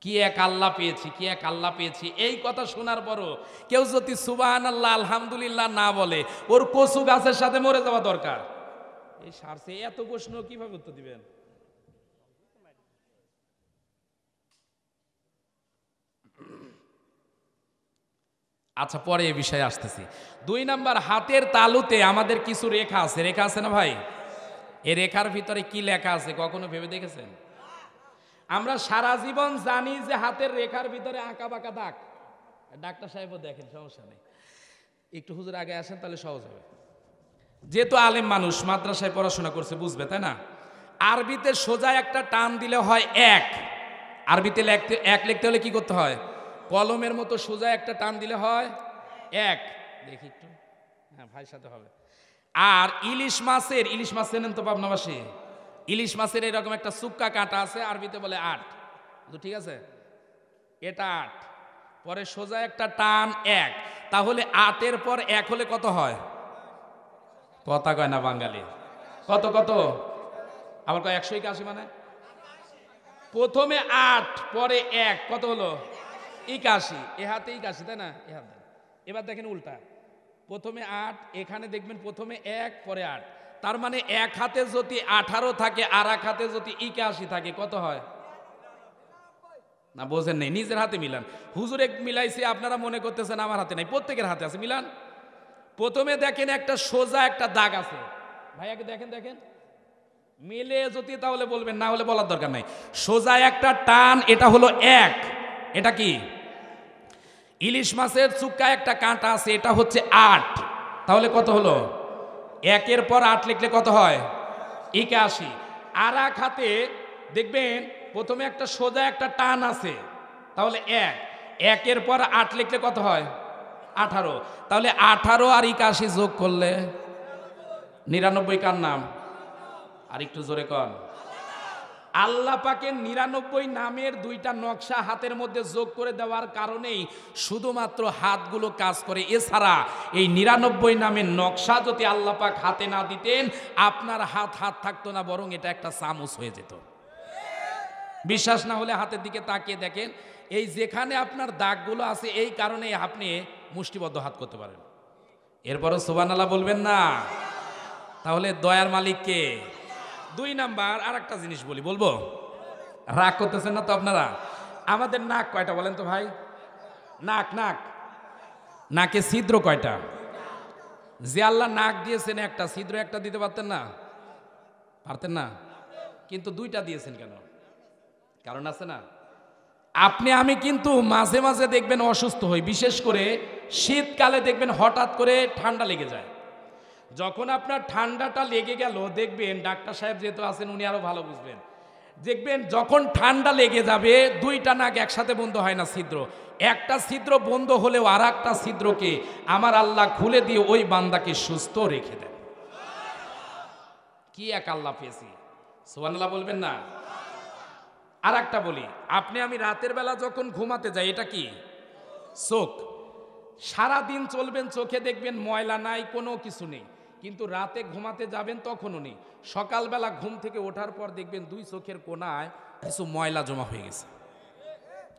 কি এক আল্লাহ পেয়েছি, কি এক আল্লাহ পেয়েছি। এই কথা শোনার পরও কেউ যদি সুবহানাল্লাহ আলহামদুলিল্লাহ না বলে, ওর কচু গাছের সাথে মরে যাওয়া দরকার। এই সারছে এত প্রশ্ন কিভাবে উত্তর দিবেন? আচ্ছা, পরে এই বিষয়ে আসতেছি। 2 নাম্বার, হাতের তালুতে আমাদের কিছু রেখা আছে। রেখা আছে না ভাই? এই রেখার ভিতরে কি লেখা আছে কখনো ভেবে দেখেছেন? আমরা সারা জীবন জানি যে হাতের রেখার ভিতরে আঁকা বাঁকা দাগ। ডাক্তার সাহেবও দেখেন, সমস্যা নেই। একটু হুজুর আগে আসেন, তাহলে সহজ হবে। যেহেতু আলেম মানুষ, মাদ্রাসায় পড়াশোনা করছে, বুঝবে, তাই না? আরবিতে সোজা একটা টান দিলে হয় এক। আরবিতে এক লিখতে হলে কি করতে হয়? কলমের মতো সোজা একটা টান দিলে হয় এক। দেখি একটু, হ্যাঁ ভাইয়ের সাথে হবে। আর ইলিশ মাছ চেনেন তো পাবনাবাসী? ইলিশ মাছের এরকম একটা সুক্কা কাঁটা আছে, আরবিতে বলে 8। ঠিক আছে, এটা 8। পরে সোজা একটা টান এক। তাহলে 8-এর পর 1 হলে কত হয়? কথা কয় না বাঙালি। কত কত? আবার কয় 181 মানে? প্রথমে 8 পরে 1, কত হলো? 81। এ হাতে 81, তাই না? এ হাতে। এবার দেখেন উল্টা, প্রথমে 8, এখানে দেখবেন প্রথমে 1 পরে 8। তার মানে এক হাতে যদি 18 থাকে আর এক হাতে যদি 81 থাকে, কত হয়? না বোঝেন নেই, নিজের হাতে মিলান। হুজুরে মিলাইছে, আপনারা মনে করতেছেন আমার হাতে নাই, প্রত্যেকের হাতে আছে, মিলান। প্রথমে দেখেন একটা সোজা একটা দাগ আছে, ভাইয়াকে দেখেন, দেখেন মিলে যদি তাহলে বলবেন, না হলে বলার দরকার নাই। সোজা একটা টান, এটা হলো 1। এটা কি? ইলিশ মাছের চুক্কা একটা কাঁটা আছে, এটা হচ্ছে 8। তাহলে কত হলো? 1-এর পর 8 লিখলে কত হয়? 81। আর এক হাতে দেখবেন প্রথমে একটা সোজা একটা টান আছে, তাহলে 1। 1-এর পর 8 লিখলে কত হয়? 18। তাহলে 18 আর 81 যোগ করলে 99। কার নাম? আর একটু জোরে কন। আল্লাহ পাকের 99 নামের 2টা নকশা হাতের মধ্যে যোগ করে দেওয়ার কারণেই শুধুমাত্র হাতগুলো কাজ করে। এছাড়া এই 99 নামের নকশা যদি আল্লাহ পাক হাতে না দিতেন, আপনার হাত থাকতো না, বরং এটা একটা চামচ হয়ে যেত। বিশ্বাস না হলে হাতের দিকে তাকিয়ে দেখেন, এই যেখানে আপনার দাগগুলো আছে, এই কারণে আপনি মুষ্টিবদ্ধ হাত করতে পারেন। এরপরও সুবহানাল্লাহ বলবেন না? তাহলে দয়ার মালিক কে? 2 নাম্বার আর একটা জিনিস বলবো, রাগ করতেছেন না তো আপনারা? আমাদের নাক কয়টা বলেন তো ভাই? নাকে ছিদ্র কয়টা? যে আল্লাহ নাক দিয়েছেন একটা, ছিদ্র একটা দিতে পারতেন না? পারতেন না? কিন্তু 2টা দিয়েছেন কেন? কারণ আছে না? আপনি আমি কিন্তু মাঝে মাঝে দেখবেন অসুস্থ হই, বিশেষ করে শীতকালে দেখবেন হঠাৎ করে ঠান্ডা লেগে যায়। যখন আপনার ঠান্ডাটা লেগে গেল, দেখবেন ডাক্তার সাহেব যেহেতু আছেন, উনি আরো ভালো বুঝবেন। দেখবেন যখন ঠান্ডা লেগে যাবে, 2টা নাক একসাথে বন্ধ হয় না, ছিদ্র। একটা ছিদ্র বন্ধ হলেও আর একটা ছিদ্রকে আমার আল্লাহ খুলে দিয়ে ওই বান্দাকে সুস্থ রেখে দেন। কি এক আল্লাহ পেয়েছি! সুবহানাল্লাহ বলবেন না? আর একটা বলি, আপনি আমি রাতের বেলা যখন ঘুমাতে যাই, এটা কি? চোখ। সারাদিন চলবেন, চোখে দেখবেন ময়লা নাই, কোনো কিছু নেই, কিন্তু রাতে ঘুমাতে যাবেন তখনও নেই। সকালবেলা ঘুম থেকে ওঠার পর দেখবেন দুই চোখের কোণায় কিছু ময়লা জমা হয়ে গেছে।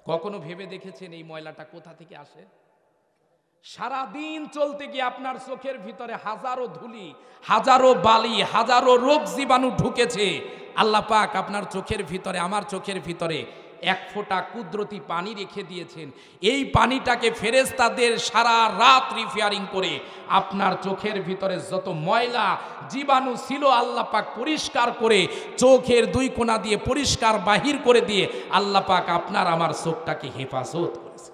কখনো ভেবে দেখেছেন এই ময়লাটা কোথা থেকে আসে? সারাদিন চলতে গিয়ে আপনার চোখের ভিতরে হাজারো ধুলি, হাজারো বালি, হাজারো রোগ জীবাণু ঢুকেছে। আল্লাহ পাক আপনার চোখের ভিতরে, আমার চোখের ভিতরে এক ফোঁটা কুদরতি পানি রেখে দিয়েছেন। এই পানিটাকে ফেরেশতাদের সারা রাত রিপেয়ারিং করে আপনার চোখের ভিতরে যত ময়লা জীবাণু ছিল আল্লাহ পাক পরিষ্কার করে চোখের দুই কোণা দিয়ে পরিষ্কার বাহির করে দিয়ে আল্লাহ পাক আপনার আমার চোখটাকে হেফাজত করেছে।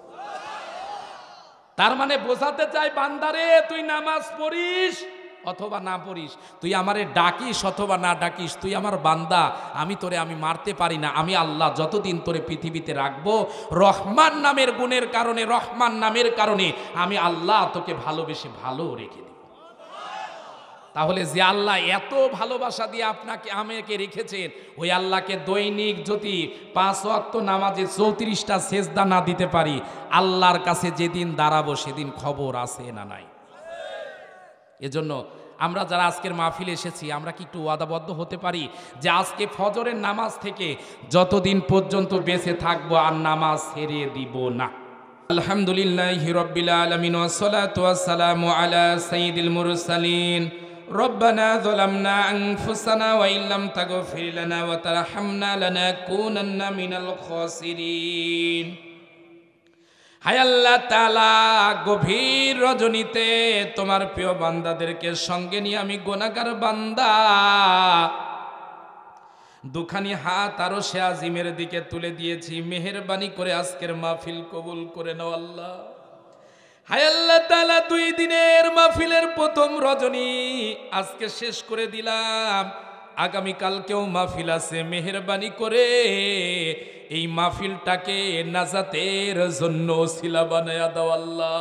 তার মানে বোঝাতে চাই, বান্দারে তুই নামাজ পড়িস অথবা না পড়িস, তুই আমারে ডাকিস অথবা না ডাকিস, তুই আমার বান্দা, আমি মারতে পারি না। আমি আল্লাহ যতদিন তোরে পৃথিবীতে রাখবো, রহমান নামের গুণের কারণে, রহমান নামের কারণে আমি আল্লাহ তোকে ভালোবেসে ভালো রেখে দিব। তাহলে যে আল্লাহ এত ভালোবাসা দিয়ে আপনাকে আমাকে রেখেছেন, ওই আল্লাহকে দৈনিক যদি 5 ওয়াক্ত নামাজে 34টা সেজদা না দিতে পারি, আল্লাহর কাছে যেদিন দাঁড়াবো সেদিন খবর আছে না নাই? এজন্য আমরা যারা আজকের মাহফিলে এসেছি, আমরা কি একটু ওয়াদাবদ্ধ হতে পারি যে আজকে ফজরের নামাজ থেকে যতদিন পর্যন্ত বেঁচে থাকবো আর নামাজ ছেড়ে দিব না? আলহামদুলিল্লাহি রাব্বিল আলামিন ওয়াস সালাতু ওয়াস সালামু আলা সাইয়্যিদিল মুরসালিন। রব্বানা যালামনা আনফুসানা ওয়া ইল্লাম তাগফির লানা ওয়া তারহামনা লানাকুনান্না মিনাল খাসিরিন। হায় আল্লাহ তাআলা, গভীর রজনীতে তোমার প্রিয় বান্দাদেরকে সঙ্গে নিয়ে আমি গুনাহগার বান্দা দুখানি হাত আরশে আজিমের দিকে তুলে দিয়েছি। মেহেরবানি করে আজকের মাহফিল কবুল করে নাও আল্লাহ। হায় আল্লাহ তাআলা, 2 দিনের মাহফিলের প্রথম রজনী আজকে শেষ করে দিলাম, আগামীকালকেও মাহফিল আছে। মেহেরবানি করে এই মাহফিলটাকে নাজাতের জন্য ওসিলা বানায়া দাও আল্লাহ।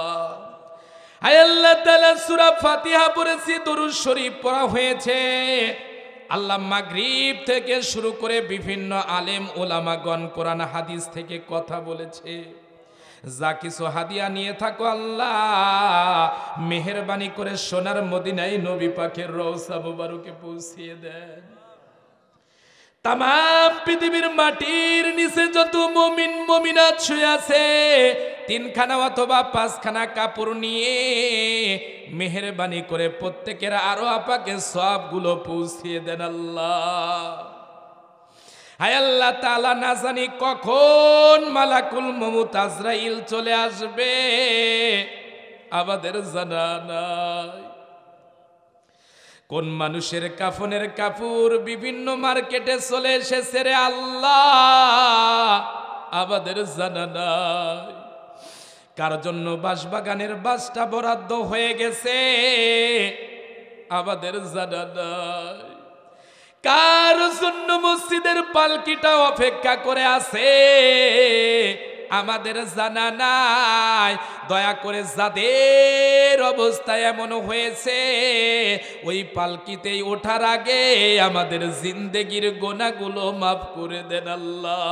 হায় আল্লাহ তাআলা, সূরা ফাতিহা পড়েছি, দরুদ শরীফ পড়া হয়েছে আল্লাহ। মাগরিব থেকে শুরু করে বিভিন্ন আলেম ওলামাগণ কোরআন হাদিস থেকে কথা বলেছে। যা কিছু হাদিয়া নিয়ে থাকো আল্লাহ, মেহেরবানি করে সোনার মদিনায় নবী পাকের রওজা মুবারকে পৌঁছিয়ে দেন। তাম পৃথিবীর মাটির নিচে যত মুমিন মুমিনাত শুয়ে আছে, 3খানা অথবা 5খানা কাপড় নিয়ে মেহেরবানি করে প্রত্যেকের আরো আপাকে সবগুলো পৌঁছিয়ে দেন আল্লাহ। হায় আল্লাহ তাআলা, না জানি কখন মালাকুল মউত আজরাইল চলে আসবে, আমাদের জানা নাই। কোন মানুষের কাফনের কাপড় বিভিন্ন মার্কেটে চলে এসেছে রে আল্লাহ, আমাদের জানা নাই। কার জন্য বাঁশবাগানের বাসটা বরাদ্দ হয়ে গেছে, আমাদের জানা নাই। কার জন্য মসজিদের পালকিটা অপেক্ষা করে আছে, আমাদের জানা নাই। দয়া করে যাদের অবস্থা এমন হয়েছে, ওই পালকিতেই ওঠার আগে আমাদের জিন্দেগির গুনাহগুলো মাফ করে দেন আল্লাহ।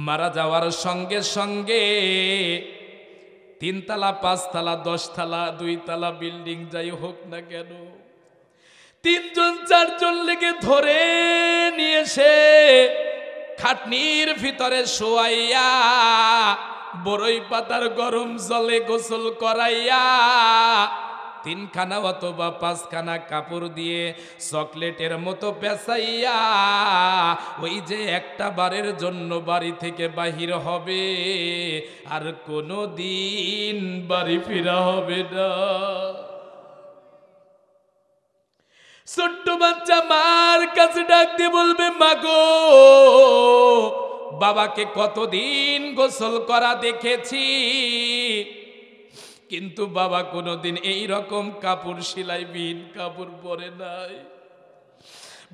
মারা যাওয়ার সঙ্গে সঙ্গে 3 তলা 5 তলা 10 তলা 2 তলা বিল্ডিং যাই হোক না কেন, 3 জন 4 জন লেগে ধরে নিয়ে এসে খাটনির ভিতরে শোয়াইয়া বড়ই পাতার গরম জলে গোসল করাইয়া 3খানা অথবা 5খানা কাপড় দিয়ে চকলেটের মতো পেঁচাইয়া ওই যে একটা বারের জন্য বাড়ি থেকে বাহির হবে, আর কোনো দিন বাড়ি ফেরা হবে না। ছোট্ট বাচ্চা মার কাছে ডাক দিয়ে বলবে, মাগো বাবাকে কতদিন গোসল করা দেখেছি, কিন্তু বাবা কোনোদিন এই রকম কাপড় সেলাইবিহীন কাপড় পরে নাই।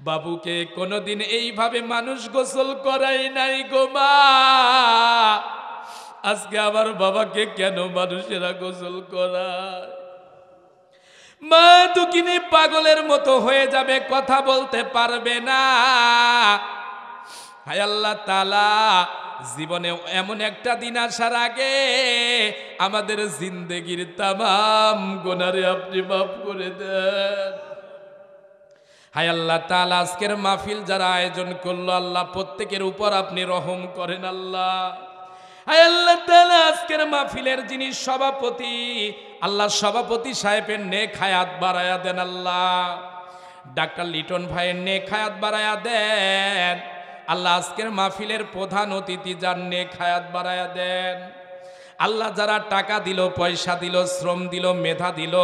বাবুকে কোনোদিন এইভাবে মানুষ গোসল করাই নাই গো মা। আজকে আমার বাবাকে কেন মানুষেরা গোসল করায়? মা দুঃখিনী পাগলের মতো হয়ে যাবে, কথা বলতে পারবে না। হায় আল্লাহ তাআলা, জীবনে এমন একটা দিন আসার আগে আমাদের জিন্দেগির তামাম গুনারে আপনি মাফ করে দেন। হায় আল্লাহ তাআলা, আজকের মাহফিল যারা আয়োজন করলো আল্লাহ, প্রত্যেকের উপর আপনি রহম করেন আল্লাহ। হায় আল্লাহ তাআলা, আজকের মাহফিলের যিনি সভাপতি আল্লাহ, সভাপতি সাহেবের নেক হায়াত বাড়ায়া দেন আল্লাহ। ডাক্তার লিটন ভাইয়ের নেক হায়াত বাড়ায়া দেন আল্লাহ। আজকের মাহফিলের প্রধান অতিথি যার নেক হায়াত বাড়ায়া দেন আল্লাহ। যারা টাকা দিল, পয়সা দিল, শ্রম দিল, মেধা দিল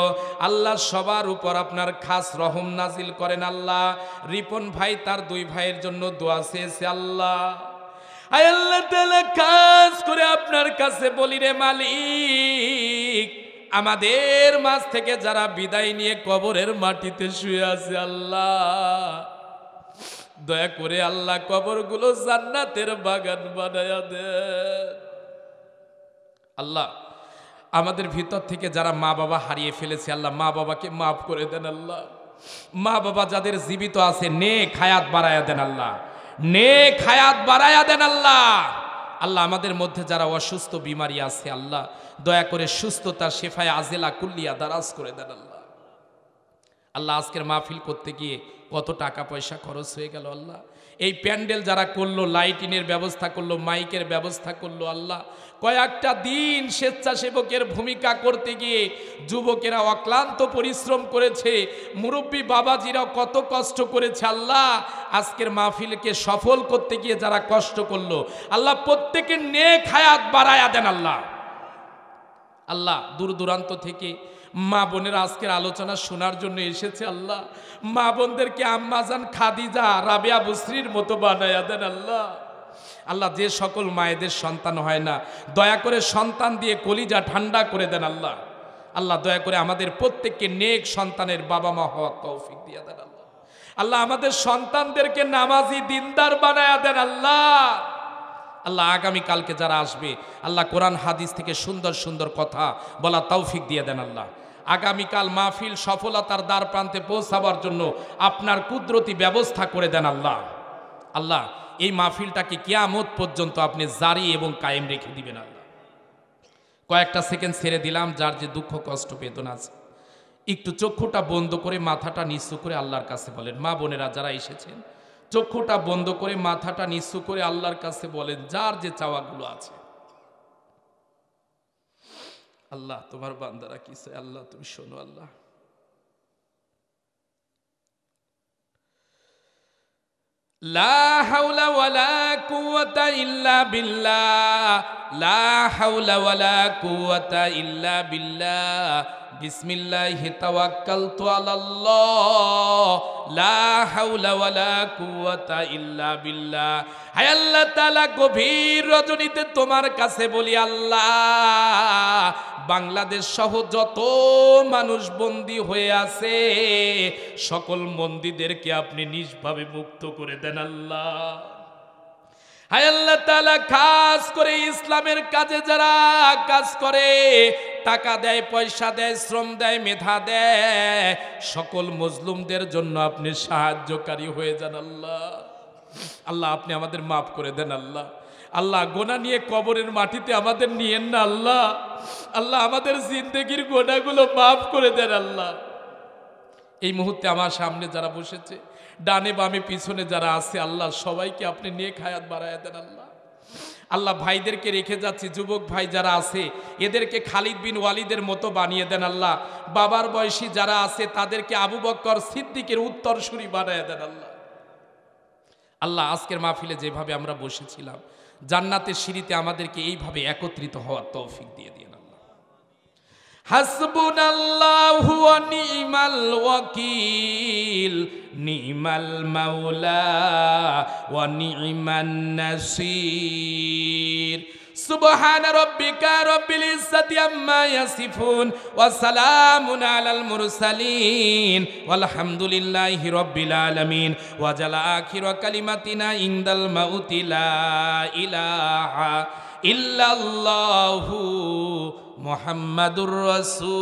আল্লাহ, সবার উপর আপনার খাস রহম নাজিল করেন আল্লাহ। রিপন ভাই তার দুই ভাইয়ের জন্য দোয়া চেয়েছে আল্লাহ। আয় আল্লাহ তাআলা, খাস করে আপনার কাছে বলি রে মালিক, আমাদের মাঝ থেকে যারা বিদায় নিয়ে কবরের মাটিতে শুয়ে আছে আল্লাহ, দয়া করে আল্লাহ কবরগুলো জান্নাতের বাগান বানায়া দেন আল্লাহ। আমাদের ভিতর থেকে যারা মা বাবা হারিয়ে ফেলেছে আল্লাহ, মা বাবাকে মাফ করে দেন আল্লাহ। মা বাবা যাদের জীবিত আছে নেক হায়াত বাড়ায়া দেন আল্লাহ, নেক হায়াত বাড়ায়া দেন আল্লাহ। আল্লাহ, আমাদের মধ্যে যারা অসুস্থ বিমারি আছে আল্লাহ, দয়া করে সুস্থতার শেফায়ে আজেলা কুল্লিয়া দারাজ করে দেন আল্লাহ। আল্লাহ, আজকের মাহফিল করতে গিয়ে কত টাকা পয়সা খরচ হয়ে গেল আল্লাহ। এই প্যান্ডেল যারা করলো, লাইটিনের ব্যবস্থা করলো, মাইকের ব্যবস্থা করলো আল্লাহ, কয়েকটা দিন স্বেচ্ছাসেবকের ভূমিকা করতে গিয়ে যুবকেরা অক্লান্ত পরিশ্রম করেছে, মুরব্বী বাবাজিরা কত কষ্ট করেছে আল্লাহ। আজকের মাহফিলকে সফল করতে গিয়ে যারা কষ্ট করলো আল্লাহ, প্রত্যেকের নেক হায়াত বাড়ায়া দেন আল্লাহ। আল্লাহ, দূর দূরান্ত থেকে মা বোনেরা আজকের আলোচনা শোনার জন্য এসেছে আল্লাহ। মা বোনদেরকে আম্মাজান খাদিজা, রাবেয়া, বুসরির মতো বানায়া দেন আল্লাহ। আল্লাহ, যে সকল মায়েদের সন্তান হয় না দয়া করে সন্তান দিয়ে কলিজা ঠান্ডা করে দেন আল্লাহ। আল্লাহ, দয়া করে আমাদের প্রত্যেককে নেক সন্তানের বাবা মা হওয়ার তৌফিক দিয়ে দেন আল্লাহ। আল্লাহ, আমাদের সন্তানদেরকে নামাজি দিনদার বানায়া দেন আল্লাহ। আল্লাহ, আগামীকালকে যারা আসবে আল্লাহ, কোরআন হাদিস থেকে সুন্দর সুন্দর কথা বলা তৌফিক দিয়ে দেন আল্লাহ। আগামীকাল মাহফিল সফলতার দ্বার প্রান্তে পৌঁছাবার জন্য আপনার কুদরতি ব্যবস্থা করে দেন আল্লাহ। আল্লাহ, এই মাহফিলটাকে কিয়ামত পর্যন্ত আপনি জারি এবং কায়েম রেখে দিবেন আল্লাহ। কয়েকটা সেকেন্ড ছেড়ে দিলাম, যার যে দুঃখ কষ্ট বেদনা আছে একটু চক্ষুটা বন্ধ করে মাথাটা নিচু করে আল্লাহর কাছে বলেন। মা বোনেরা যারা এসেছেন চক্ষুটা বন্ধ করে মাথাটা নিচু করে আল্লাহর কাছে বলেন যার যে চাওয়াগুলো আছে। আল্লাহ, তোমার বান্দারা কি চায় আল্লাহ তুমি শোনো আল্লাহ। লা হাওলা ওয়ালা কুওয়াতা ইল্লা বিল্লাহ, লা হাওলা ওয়ালা কুওয়াতা ইল্লা বিল্লাহ, বিসমিল্লাহি তাওয়াক্কালতু আলাল্লাহ, লা হাওলা ওয়ালা কুওয়াতা ইল্লা বিল্লাহ। হায় আল্লাহ তাআলা, গভীর রজনীতে তোমার কাছে বলি আল্লাহ, বাংলাদেশ সহ যত মানুষ বন্দী হয়ে আছে সকল বন্দীদেরকে আপনি নিজভাবে মুক্ত করে দেন আল্লাহ। হায় আল্লাহ তাআলা, খাস করে ইসলামের কাজে যারা কাজ করে, টাকা দেয়, পয়সা দেয়, শ্রম দেয়, মেধা দেয়, সকল মজলুমদের জন্য আপনি সাহায্যকারী হয়ে যান আল্লাহ। আল্লাহ, আপনি আমাদের মাফ করে দেন আল্লাহ। আল্লাহ, গোনা নিয়ে কবরের মাটিতে আমাদের নিয়েন না আল্লাহ। আল্লাহ, আমাদের জিন্দেগির গোনাগুলো মাফ করে দেন আল্লাহ। এই মুহূর্তে আমার সামনে যারা বসেছে, ডানে বামে পিছনে যারা আছে আল্লাহ, সবাইকে আপনি নেক হায়াত বাড়ায়া দেন আল্লাহ। আল্লাহ, ভাইদেরকে রেখে যাচ্ছি, যুবক ভাই যারা আছে এদেরকে খালিদ বিন ওয়ালিদের মতো বানিয়ে দেন আল্লাহ। বাবার বয়সী যারা আছে তাদেরকে আবু বকর সিদ্দিকের উত্তরসূরি বানিয়ে দেন আল্লাহ। আল্লাহ, আজকের মাহফিলে যেভাবে আমরা বসেছিলাম জান্নাতের সিঁড়িতে আমাদেরকে এইভাবে একত্রিত হওয়ার তৌফিক দিয়ে দিন আল্লাহ। হাসবুনাল্লাহু ওয়া নি'মাল ওয়াকিল, নি'মাল মাওলা ওয়া নি'মান নাসির। সুবহান রাব্বিকা রাব্বিল ইজ্জাতি আম্মা ইয়াসিফুন ওয়া সালামুন আলাল মুরসালিন ওয়ালহামদুলিল্লাহি রাব্বিল আলামিন। ওয়া জালা আখিরা কালিমাতিনা ইনদাল মাউতি লা ইলাহা ইল্লাল্লাহু মুহাম্মাদুর রাসূলুল্লাহ।